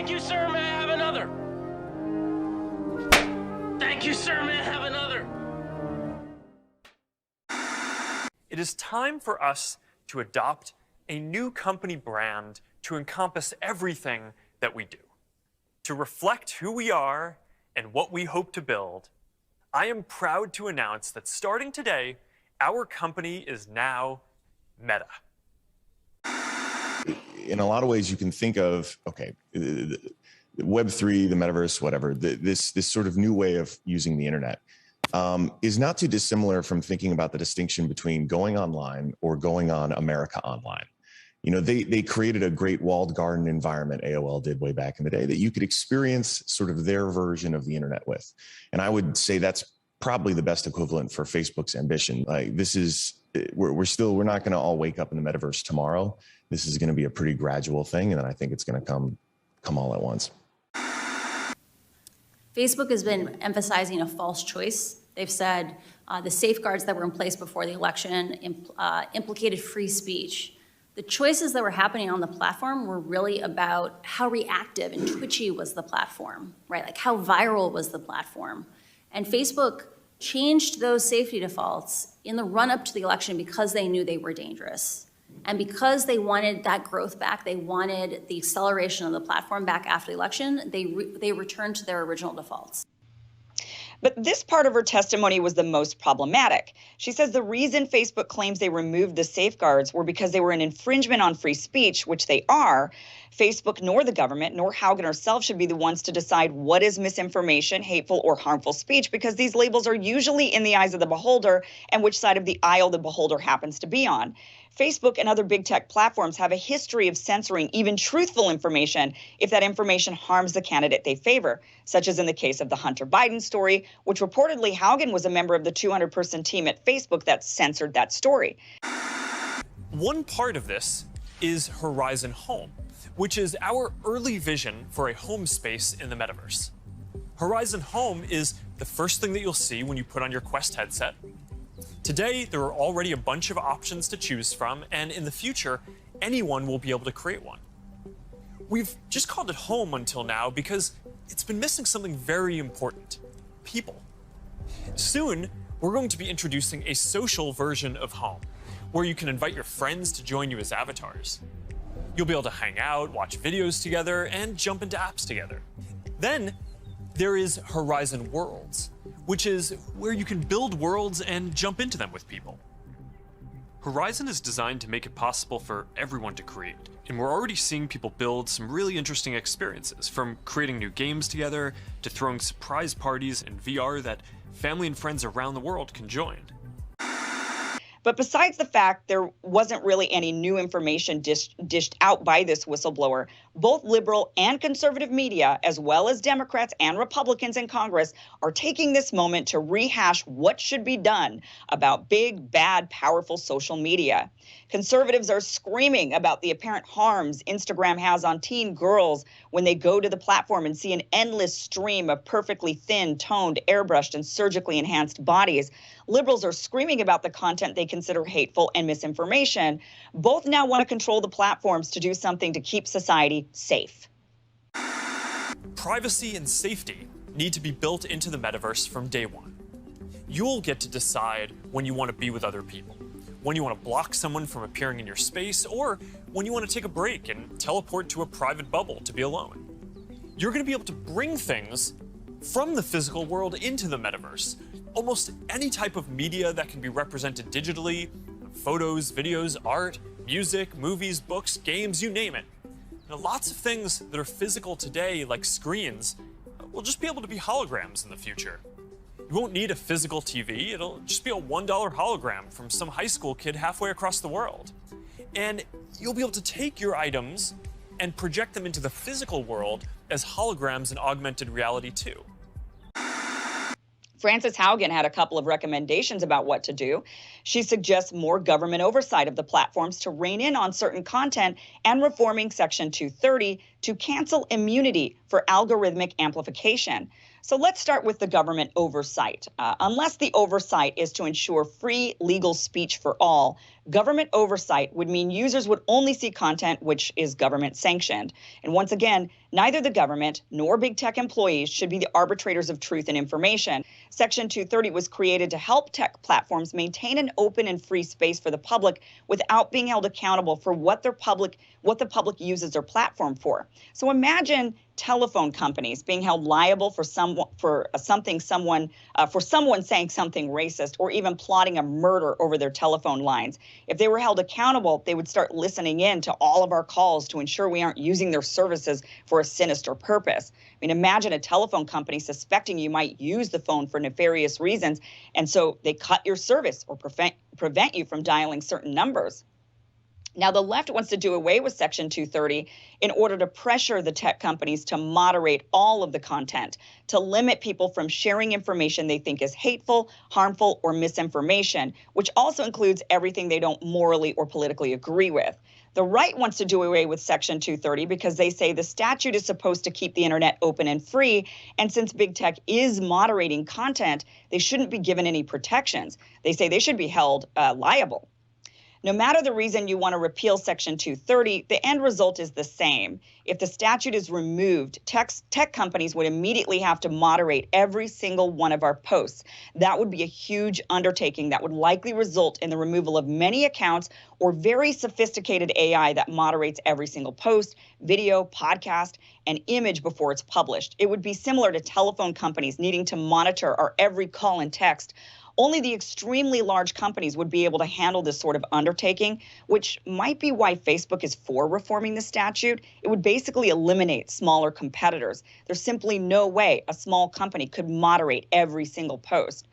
Thank you, sir. May I have another? Thank you, sir. May I have another? It is time for us to adopt a new company brand to encompass everything that we do. To reflect who we are and what we hope to build, I am proud to announce that starting today, our company is now Meta. In a lot of ways, you can think of, okay, Web3, the metaverse, whatever, this sort of new way of using the internet is not too dissimilar from thinking about the distinction between going online or going on America Online. You know, they created a great walled garden environment, AOL did way back in the day, that you could experience sort of their version of the internet with. And I would say that's probably the best equivalent for Facebook's ambition. Like, this is, we're not going to all wake up in the metaverse tomorrow. This is going to be a pretty gradual thing, and I think it's going to come all at once. Facebook has been emphasizing a false choice. They've said the safeguards that were in place before the election implicated free speech. The choices that were happening on the platform were really about how reactive and twitchy was the platform, right? Like how viral was the platform. And Facebook changed those safety defaults in the run-up to the election because they knew they were dangerous. And because they wanted that growth back, they wanted the acceleration of the platform back after the election, they returned to their original defaults. But this part of her testimony was the most problematic. She says the reason Facebook claims they removed the safeguards were because they were an infringement on free speech, which they are. Facebook nor the government nor Haugen herself should be the ones to decide what is misinformation, hateful, or harmful speech, because these labels are usually in the eyes of the beholder and which side of the aisle the beholder happens to be on. Facebook and other big tech platforms have a history of censoring even truthful information if that information harms the candidate they favor, such as in the case of the Hunter Biden story, which reportedly Haugen was a member of the 200-person team at Facebook that censored that story. One part of this is Horizon Home, which is our early vision for a home space in the metaverse. Horizon Home is the first thing that you'll see when you put on your Quest headset. Today, there are already a bunch of options to choose from, and in the future, anyone will be able to create one. We've just called it home until now because it's been missing something very important: people. Soon, we're going to be introducing a social version of home, where you can invite your friends to join you as avatars. You'll be able to hang out, watch videos together, and jump into apps together. Then, there is Horizon Worlds, which is where you can build worlds and jump into them with people. Horizon is designed to make it possible for everyone to create, and we're already seeing people build some really interesting experiences, from creating new games together to throwing surprise parties in VR that family and friends around the world can join. But besides the fact there wasn't really any new information dished out by this whistleblower, both liberal and conservative media, as well as Democrats and Republicans in Congress, are taking this moment to rehash what should be done about big, bad, powerful social media. Conservatives are screaming about the apparent harms Instagram has on teen girls when they go to the platform and see an endless stream of perfectly thin, toned, airbrushed, and surgically enhanced bodies. Liberals are screaming about the content they consider hateful and misinformation. Both now want to control the platforms to do something to keep society safe. Privacy and safety need to be built into the metaverse from day one. You'll get to decide when you want to be with other people, when you want to block someone from appearing in your space, or when you want to take a break and teleport to a private bubble to be alone. You're going to be able to bring things from the physical world into the metaverse. Almost any type of media that can be represented digitally: photos, videos, art, music, movies, books, games, you name it. Now, lots of things that are physical today, like screens, will just be able to be holograms in the future. You won't need a physical TV, it'll just be a $1 hologram from some high school kid halfway across the world. And you'll be able to take your items and project them into the physical world as holograms in augmented reality too. Frances Haugen had a couple of recommendations about what to do. She suggests more government oversight of the platforms to rein in on certain content and reforming Section 230 to cancel immunity for algorithmic amplification. So let's start with the government oversight. Unless the oversight is to ensure free legal speech for all, government oversight would mean users would only see content which is government sanctioned. And once again, Neither the government nor big tech employees should be the arbitrators of truth and information. Section 230 was created to help tech platforms maintain an open and free space for the public without being held accountable for what the public uses their platform for. So imagine telephone companies being held liable for someone saying something racist or even plotting a murder over their telephone lines. If they were held accountable, they would start listening in to all of our calls to ensure we aren't using their services for a sinister purpose. I mean, imagine a telephone company suspecting you might use the phone for nefarious reasons, and so they cut your service or prevent you from dialing certain numbers. Now, the left wants to do away with Section 230 in order to pressure the tech companies to moderate all of the content, to limit people from sharing information they think is hateful, harmful, or misinformation, which also includes everything they don't morally or politically agree with. The right wants to do away with Section 230 because they say the statute is supposed to keep the internet open and free, and since big tech is moderating content, they shouldn't be given any protections. They say they should be held liable. No matter the reason you want to repeal Section 230, the end result is the same. If the statute is removed, tech companies would immediately have to moderate every single one of our posts. That would be a huge undertaking that would likely result in the removal of many accounts or very sophisticated AI that moderates every single post, video, podcast, and image before it's published. It would be similar to telephone companies needing to monitor our every call and text. Only the extremely large companies would be able to handle this sort of undertaking, which might be why Facebook is for reforming the statute. It would basically eliminate smaller competitors. There's simply no way a small company could moderate every single post.